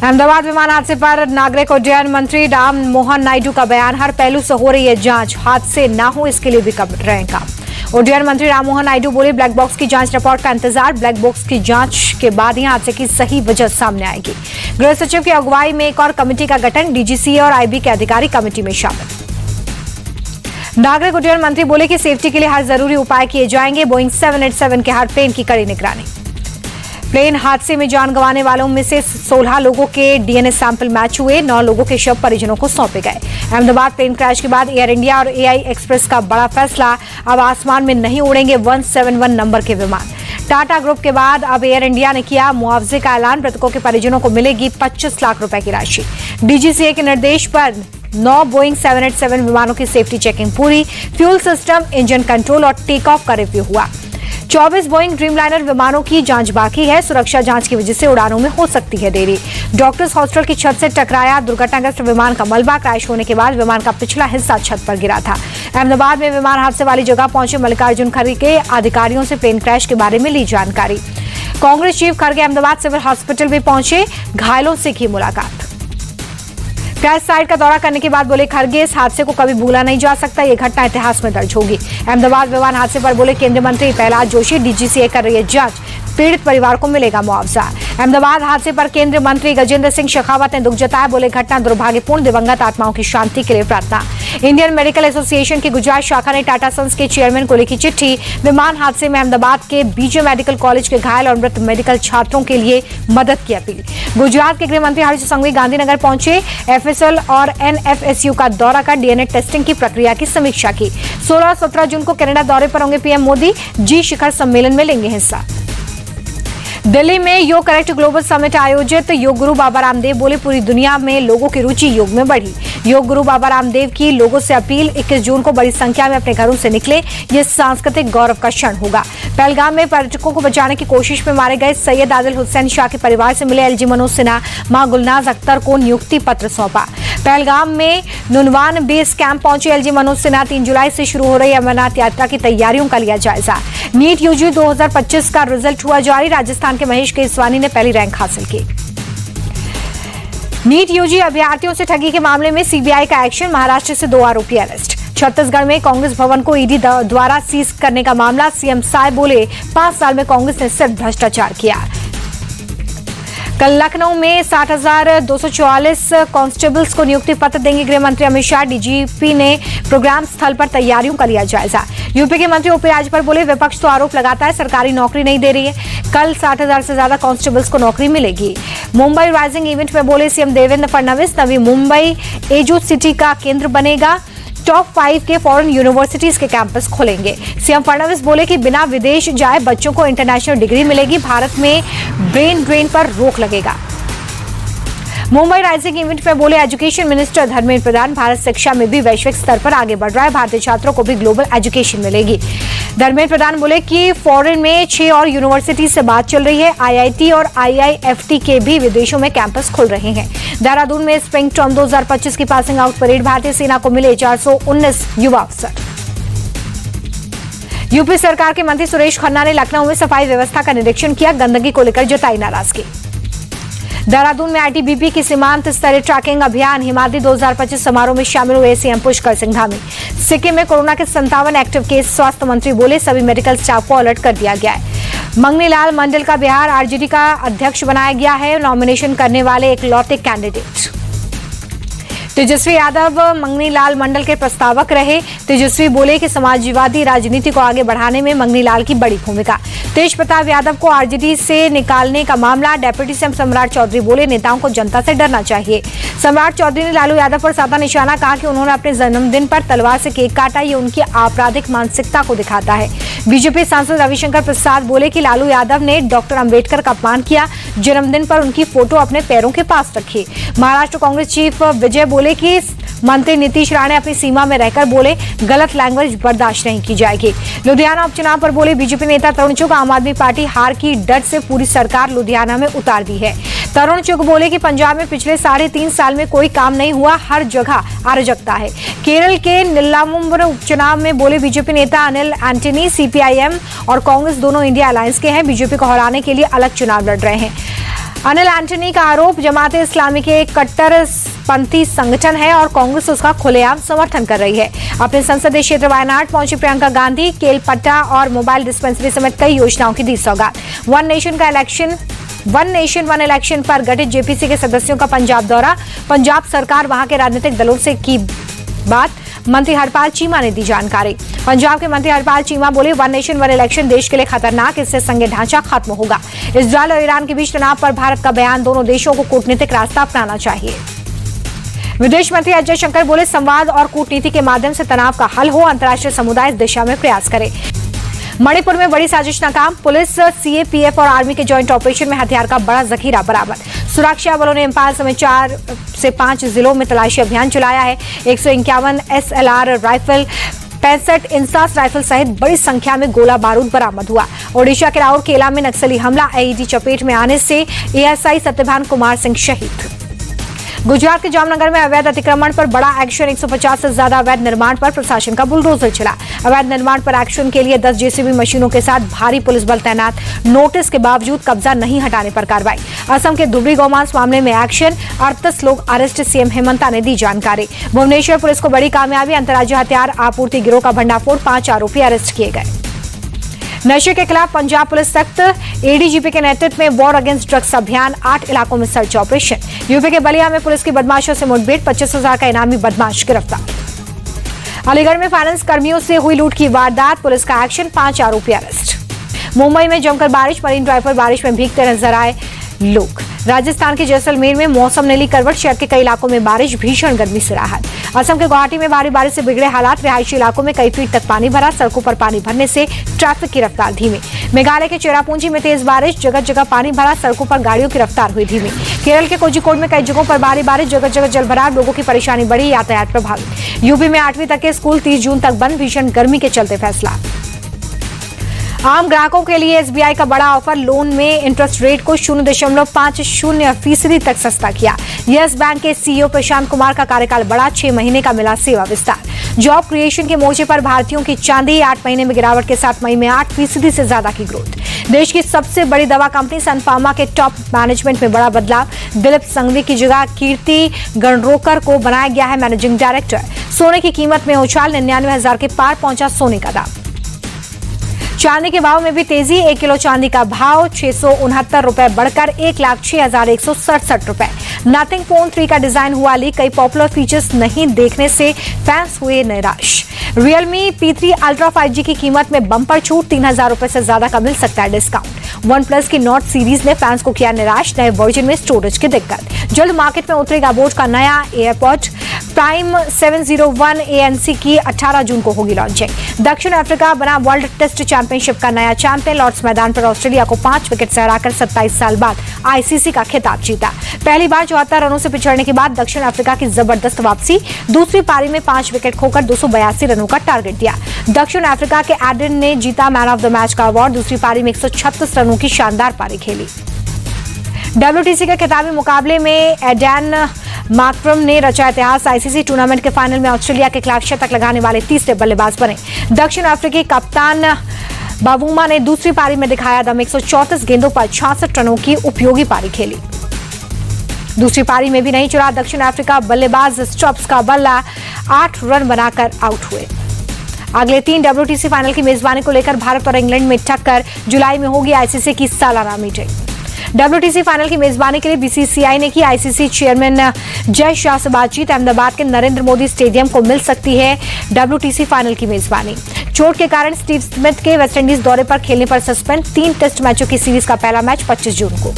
अहमदाबाद विमान हादसे पर नागरिक उड्डयन मंत्री राम मोहन नायडू का बयान, हर पहलू से हो रही है जांच, हादसे ना हो इसके लिए भी कर रहे हैं काम। उड्डयन मंत्री राम मोहन नायडू बोले, ब्लैक बॉक्स की जांच रिपोर्ट का इंतजार, ब्लैक बॉक्स की जांच के बाद ही हादसे की सही वजह सामने आएगी। गृह सचिव की अगुवाई में एक और कमेटी का गठन, डीजीसीए और आईबी के अधिकारी कमेटी में शामिल। नागरिक उड्डयन मंत्री बोले कि सेफ्टी के लिए हर जरूरी उपाय किए जाएंगे, बोइंग 787 के हर प्लेन की कड़ी निगरानी। प्लेन हादसे में जान गंवाने वालों में से 16 लोगों के डीएनए सैंपल मैच हुए, 9 लोगों के शव परिजनों को सौंपे गए। अहमदाबाद प्लेन क्रैश के बाद एयर इंडिया और एआई एक्सप्रेस का बड़ा फैसला, अब आसमान में नहीं उड़ेंगे 171 नंबर के विमान। टाटा ग्रुप के बाद अब एयर इंडिया ने किया मुआवजे का ऐलान, मृतकों के परिजनों को मिलेगी 25 लाख रुपए की राशि। डीजीसीए के निर्देश पर 9 बोइंग 787 विमानों की सेफ्टी चेकिंग पूरी, फ्यूल सिस्टम, इंजन कंट्रोल और टेक ऑफ का रिव्यू हुआ। 24 बोइंग ड्रीमलाइनर विमानों की जांच बाकी है, सुरक्षा जांच की वजह से उड़ानों में हो सकती है देरी। डॉक्टर्स हॉस्टल की छत से टकराया दुर्घटनाग्रस्त विमान का मलबा, क्रैश होने के बाद विमान का पिछला हिस्सा छत पर गिरा था। अहमदाबाद में विमान हादसे वाली जगह पहुंचे मल्लिकार्जुन खड़गे के अधिकारियों से प्लेन क्रैश के बारे में ली जानकारी। कांग्रेस चीफ खड़गे अहमदाबाद सिविल हॉस्पिटल में पहुंचे, घायलों से की मुलाकात। क्रैश साइट का दौरा करने के बाद बोले खड़गे, इस हादसे को कभी भूला नहीं जा सकता, ये घटना इतिहास में दर्ज होगी। अहमदाबाद विमान हादसे पर बोले केंद्रीय मंत्री प्रहलाद जोशी, डीजीसीए कर रही है जांच, पीड़ित परिवार को मिलेगा मुआवजा। अहमदाबाद हादसे पर केंद्रीय मंत्री गजेंद्र सिंह शेखावत ने दुख जताया, बोले घटना दुर्भाग्यपूर्ण, दिवंगत आत्माओं की शांति के लिए प्रार्थना। इंडियन मेडिकल एसोसिएशन की गुजरात शाखा ने टाटा सन्स के चेयरमैन को लिखी चिट्ठी, विमान हादसे में अहमदाबाद के बीजे मेडिकल कॉलेज के घायल और मृत मेडिकल छात्रों के लिए मदद की अपील। गुजरात के गृह मंत्री हरीश संघवी गांधीनगर पहुंचे, एफएसएल और एनएफएसयू का दौरा कर डीएनए टेस्टिंग की प्रक्रिया की समीक्षा की। 16 और 17 जून को कनाडा दौरे पर होंगे पीएम मोदी, जी शिखर सम्मेलन में लेंगे हिस्सा। दिल्ली में योग करेक्ट ग्लोबल समिट आयोजित, योग गुरु बाबा रामदेव बोले, पूरी दुनिया में लोगों की रुचि योग में बढ़ी। योग गुरु बाबा रामदेव की लोगों से अपील, 21 जून को बड़ी संख्या में अपने घरों से निकले, ये सांस्कृतिक गौरव का क्षण होगा। पहलगाम में पर्यटकों को बचाने की कोशिश में मारे गए सैयद आदिल हुसैन शाह के परिवार से मिले एलजी मनोज सिन्हा, मां गुलनाज अख्तर को नियुक्ति पत्र सौंपा। पहलगाम में नुनवान बेस कैंप पहुंचे एलजी मनोज सिन्हा, 3 जुलाई से शुरू हो रही अमरनाथ यात्रा की तैयारियों का लिया जायजा। नीट यूजी 2025 का रिजल्ट हुआ जारी, राजस्थान के महेश केसवानी ने पहली रैंक हासिल की। नीट यूजी अभ्यर्थियों से ठगी के मामले में सीबीआई का एक्शन, महाराष्ट्र से 2 आरोपी अरेस्ट। छत्तीसगढ़ में कांग्रेस भवन को ईडी द्वारा सीज करने का मामला, सीएम साय बोले 5 साल में कांग्रेस ने सिर्फ भ्रष्टाचार किया। कल लखनऊ में 60,244 कांस्टेबल्स को नियुक्ति पत्र देंगे गृह मंत्री अमित शाह, डीजीपी ने प्रोग्राम स्थल पर तैयारियों का लिया जायजा। यूपी के मंत्री ओपी राजभर बोले, विपक्ष तो आरोप लगाता है सरकारी नौकरी नहीं दे रही है, कल 60,000 से ज्यादा कांस्टेबल्स को नौकरी मिलेगी। मुंबई राइजिंग इवेंट में बोले CM Devendra Fadnavis, Navi Mumbai edu city का केंद्र बनेगा, टॉप 5 के फॉरेन यूनिवर्सिटीज के कैंपस खोलेंगे। सीएम फडणवीस बोले कि बिना विदेश जाए बच्चों को इंटरनेशनल डिग्री मिलेगी, भारत में ब्रेन ड्रेन पर रोक लगेगा। मुंबई राइजिंग इवेंट में बोले एजुकेशन मिनिस्टर धर्मेंद्र प्रधान, भारत शिक्षा में भी वैश्विक स्तर पर आगे बढ़ रहा है, भारतीय छात्रों को भी ग्लोबल एजुकेशन मिलेगी। धर्मेंद्र प्रधान बोले कि फॉरेन में 6 और यूनिवर्सिटी से बात चल रही है, आईआईटी और आईआईएफटी के भी विदेशों में कैंपस खुल रहे हैं। देहरादून में स्प्रिंग टर्म 2025 की पासिंग आउट परेड, भारतीय सेना को मिले 419 युवा अफसर। यूपी सरकार के मंत्री सुरेश खन्ना ने लखनऊ में सफाई व्यवस्था का निरीक्षण किया, गंदगी को लेकर जताई नाराजगी। देहरादून में आईटीबीपी की सीमांत स्तरीय ट्रैकिंग अभियान, हिमाद्री 2025 समारोह में शामिल हुए सीएम पुष्कर सिंह धामी। सिक्किम में कोरोना के 57 एक्टिव केस, स्वास्थ्य मंत्री बोले सभी मेडिकल स्टाफ को अलर्ट कर दिया गया है। मंगनी लाल मंडल का बिहार आरजेडी का अध्यक्ष बनाया गया है, नॉमिनेशन करने वाले इकलौते कैंडिडेट। तेजस्वी यादव मंगनी लाल मंडल के प्रस्तावक रहे, तेजस्वी बोले कि समाजवादी राजनीति को आगे बढ़ाने में मंगनी लाल की बड़ी भूमिका। तेज प्रताप यादव को आरजेडी से निकालने का मामला, डेप्यूटी सीएम सम्राट चौधरी बोले नेताओं को जनता से डरना चाहिए। सम्राट चौधरी ने लालू यादव पर साधा निशाना, कहा कि उन्होंने अपने जन्मदिन पर तलवार से केक काटा, ये उनकी आपराधिक मानसिकता को दिखाता है। बीजेपी सांसद रविशंकर प्रसाद बोले कि लालू यादव ने डॉक्टर अंबेडकर का अपमान किया, जन्मदिन पर उनकी फोटो अपने पैरों के पास रखी। महाराष्ट्र कांग्रेस चीफ विजय बोले कि मंत्री नीतीश राणे अपनी सीमा में रहकर बोले, गलत लैंग्वेज बर्दाश्त नहीं की जाएगी। लुधियाना उपचुनाव पर बोले बीजेपी नेता तरुण चुग, आम आदमी पार्टी हार की डर से पूरी सरकार लुधियाना में उतार दी है। तरुण चुग बोले कि पंजाब में पिछले 3.5 साल में कोई काम नहीं हुआ, हर जगह अराजकता है। केरल के निल्लामुंबर उपचुनाव में बोले बीजेपी नेता अनिल एंटनी, सीपीआईएम और कांग्रेस दोनों इंडिया अलायंस के हैं, बीजेपी को हराने के लिए अलग चुनाव लड़ रहे हैं। अनिल एंटनी का आरोप जमात इस्लामी के कट्टरपंथी संगठन है और कांग्रेस उसका खुलेआम समर्थन कर रही है। अपने संसदीय क्षेत्र वायनाड पहुंची प्रियंका गांधी केलपट्टा और मोबाइल डिस्पेंसरी समेत कई योजनाओं की दी सौगात। वन नेशन वन इलेक्शन पर गठित जेपीसी के सदस्यों का पंजाब दौरा। पंजाब सरकार वहां के राजनीतिक दलों से की बात, मंत्री हरपाल चीमा ने दी जानकारी। पंजाब के मंत्री हरपाल चीमा बोले, वन नेशन वन इलेक्शन देश के लिए खतरनाक, इससे संघीय ढांचा खत्म होगा। इजरायल और ईरान के बीच तनाव पर भारत का बयान, दोनों देशों को कूटनीतिक रास्ता अपनाना चाहिए। विदेश मंत्री एस जयशंकर बोले, संवाद और कूटनीति के माध्यम से तनाव का हल हो, अंतर्राष्ट्रीय समुदाय इस दिशा में प्रयास करे। मणिपुर में बड़ी साजिश नाकाम, पुलिस सीएपीएफ और आर्मी के जॉइंट ऑपरेशन में हथियार का बड़ा जखीरा बरामद। सुरक्षा बलों ने इम्फाल समेत 4 से 5 जिलों में तलाशी अभियान चलाया है। 151 SLR राइफल, 65 इंसास राइफल सहित बड़ी संख्या में गोला बारूद बरामद हुआ। ओडिशा के राउरकेला में नक्सली हमला, AED चपेट में आने से ASI सत्यभान कुमार सिंह शहीद। गुजरात के जामनगर में अवैध अतिक्रमण पर बड़ा एक्शन, 150 से ज्यादा अवैध निर्माण पर प्रशासन का बुलडोजर चला। अवैध निर्माण पर एक्शन के लिए 10 JCB मशीनों के साथ भारी पुलिस बल तैनात, नोटिस के बावजूद कब्जा नहीं हटाने पर कार्रवाई। असम के धुबरी गौमांस मामले में एक्शन, 38 लोग अरेस्ट, CM हेमंता ने दी जानकारी। भुवनेश्वर पुलिस को बड़ी कामयाबी, अंतर्राज्यीय हथियार आपूर्ति गिरोह का भंडाफोड़, 5 आरोपी अरेस्ट किए गए। नशे के खिलाफ पंजाब पुलिस सख्त, ADGP के नेतृत्व में वॉर अगेंस्ट ड्रग्स अभियान, 8 इलाकों में सर्च ऑपरेशन। यूपी के बलिया में पुलिस की बदमाशों से मुठभेड़, 25,000 का इनामी बदमाश गिरफ्तार। अलीगढ़ में फाइनेंस कर्मियों से हुई लूट की वारदात, पुलिस का एक्शन, 5 आरोपी अरेस्ट। मुंबई में जमकर बारिश, मरीन ड्राइव पर बारिश में भीगते नजर आए लोग। राजस्थान के जैसलमेर में मौसम ने ली करवट, शहर के कई इलाकों में बारिश, भीषण गर्मी से राहत। असम के गुवाहाटी में भारी बारिश से बिगड़े हालात, रिहायशी इलाकों में कई फीट तक पानी भरा, सड़कों पर पानी भरने से ट्रैफिक की रफ्तार धीमी। मेघालय के चेरापूंजी में तेज बारिश, जगह जगह पानी भरा, सड़कों पर गाड़ियों की रफ्तार हुई धीमी। केरल के कोझिकोड में कई जगहों पर भारी बारिश, जगह जगह जलभराव, लोगों की परेशानी बढ़ी, यातायात प्रभावित। यूपी में 8वीं तक के स्कूल 30 जून तक बंद, भीषण गर्मी के चलते फैसला। आम ग्राहकों के लिए SBI का बड़ा ऑफर, लोन में इंटरेस्ट रेट को 0.50% तक सस्ता किया। यस बैंक के CEO प्रशांत कुमार का कार्यकाल बढ़ा, 6 महीने का मिला सेवा विस्तार। जॉब क्रिएशन के मोर्चे पर भारतीयों की चांदी, 8 महीने में गिरावट के साथ मई में 8% से ज्यादा की ग्रोथ। देश की सबसे बड़ी दवा कंपनी सन फार्मा के टॉप मैनेजमेंट में बड़ा बदलाव, दिलीप संघवी की जगह कीर्ति गणरोकर को बनाया गया है मैनेजिंग डायरेक्टर। सोने की कीमत में उछाल, 99,000 के पार पहुंचा सोने का दाम। चांदी के भाव में भी तेजी, 1 किलो चांदी का भाव 669 रुपए बढ़कर 1,06,167 रुपए। नथिंग फोन 3 का डिजाइन हुआ लीक, कई पॉपुलर फीचर्स नहीं देखने से फैंस हुए निराश। Realme P3 Ultra 5G की कीमत में बम्पर छूट, 3,000 रुपए से ज्यादा का मिल सकता है डिस्काउंट। OnePlus की नोट सीरीज ने फैंस को किया निराश, नए वर्जन में स्टोरेज की दिक्कत। जल्द मार्केट में उतरेगा बोट का नया एयरपॉड प्राइम 701 ANC की 18 जून को होगी लॉन्चिंग। दक्षिण अफ्रीका बना वर्ल्ड टेस्ट चैंपियनशिप का नया चैंपियन, लॉर्ड्स मैदान पर ऑस्ट्रेलिया को 5 विकेट से हराकर 27 साल बाद ICC का खिताब जीता। पहली बार 74 रनों से पिछड़ने के बाद दक्षिण अफ्रीका की जबरदस्त वापसी, दूसरी पारी में 5 विकेट खोकर 282 रनों का टारगेट दिया। दक्षिण अफ्रीका के एडन ने जीता मैन ऑफ द मैच का अवार्ड, दूसरी पारी में 136 रनों की शानदार पारी खेली। WTC के खिताबी मुकाबले में एडन मार्करम ने रचा इतिहास, ICC टूर्नामेंट के फाइनल में ऑस्ट्रेलिया के खिलाफ शतक लगाने वाले तीसरे बल्लेबाज बने। दक्षिण अफ्रीकी कप्तान बावुमा ने दूसरी पारी में दिखाया दम, 134 गेंदों पर 66 रनों की उपयोगी पारी खेली। दूसरी पारी में भी नहीं चला दक्षिण अफ्रीका, बल्लेबाज स्टॉप्स का बल्ला 8 रन बनाकर आउट हुए। अगले 3 WTC फाइनल की मेजबानी को लेकर भारत और इंग्लैंड में टक्कर, जुलाई में होगी ICC की सालाना मीटिंग। WTC फाइनल की मेजबानी के लिए BCCI ने की ICC चेयरमैन जय शाह से बातचीत, अहमदाबाद के नरेंद्र मोदी स्टेडियम को मिल सकती है WTC फाइनल की मेजबानी। चोट के कारण स्टीव स्मिथ के वेस्टइंडीज दौरे पर खेलने पर सस्पेंड, 3 टेस्ट मैचों की सीरीज का पहला मैच 25 जून को।